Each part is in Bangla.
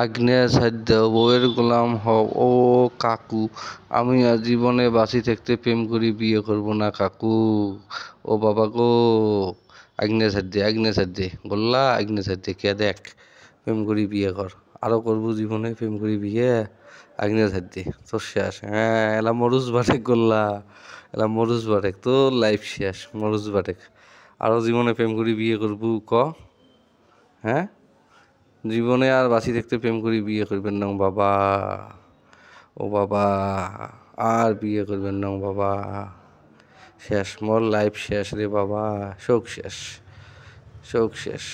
আগ্নেয় ছাদ্য বউয়ের গোলাম হও ও কাকু, আমি আর জীবনে বাঁচি থাকতে প্রেম করি বিয়ে করব না কাকু। ও বাবা গো, আগ্নেয় ছাদ্যে গোল্লা, আগ্নেয় ছাদ্যে কে দেখ, প্রেম করি বিয়ে কর। আরো করবো জীবনে প্রেম করি বিয়ে, আগ্নেয় ছাদ্যে তোর শেষ। হ্যাঁ, এলা মরুজ বাটেক গোল্লা, এলা মরুজ বাটেক, তোর লাইফ শেষ মরুজ বাটেক। আরো জীবনে প্রেম করি বিয়ে করবো ক, হ্যাঁ? জীবনে আর বাঁচি থাকতে প্রেম করি বিয়ে করবেন না বাবা। ও বাবা, আর বিয়ে করবেন না বাবা। শেষ, মোর লাইফ শেষ রে বাবা, শোক শেষ, শোক শেষ।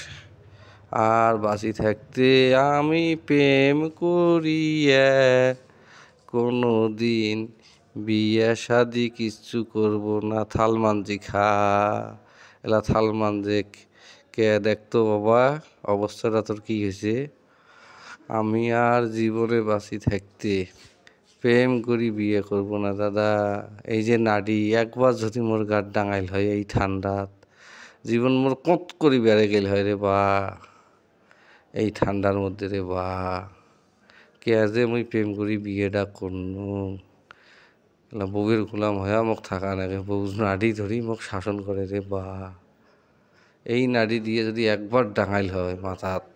আর বাঁচি থাকতে আমি প্রেম করিয়া কোনো দিন বিয়ে শাদি কিচ্ছু করব না। থালমানজি খা, এলা থালমানজে কে দেখতো বাবা, অবস্থাটা তোর কি হয়েছে? আমি আর জীবনে বাঁচি থাকতে প্রেম করি বিয়ে করব না দাদা। এই যে নাডি একবার যদি মোর গাত ডাঙাইল হয় এই ঠান্ডাত, জীবন মোর কত করি বেড়ে গেল হয় রে বা, এই ঠান্ডার মধ্যে রে বা। কে যে মুই প্রেম করি বিয়েটা করনু, বউয়ের গোলাম হয়ে মোক থাকা নাগে, বউ নাড়ি ধরি মোক শাসন করে রে বা। এই নাড়ি দিয়ে যদি একবার ডাঙাইল হয় মাথাত,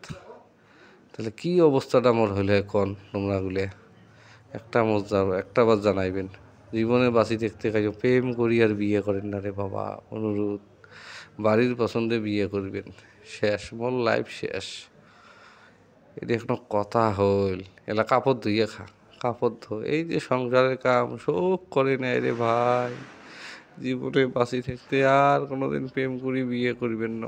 তাহলে কি অবস্থাটা মোর হইলে কন তোমরা গুলে, একটা বার জানাইবেন। জীবনে বাঁচি দেখতে খাই প্রেম করি আর বিয়ে করেন না রে বাবা, অনুরোধ। বাড়ির পছন্দে বিয়ে করবেন, শেষ মোর লাইফ শেষ। এটা এখনো কথা হইল? এলা কাপড় ধুইয়ে খা, কাপড় ধো। এই যে সংসারের কাম সব করে নেয় রে ভাই। জীবনে বাঁচি থাকতে আর কোনোদিন প্রেম করি বিয়ে করবেন না।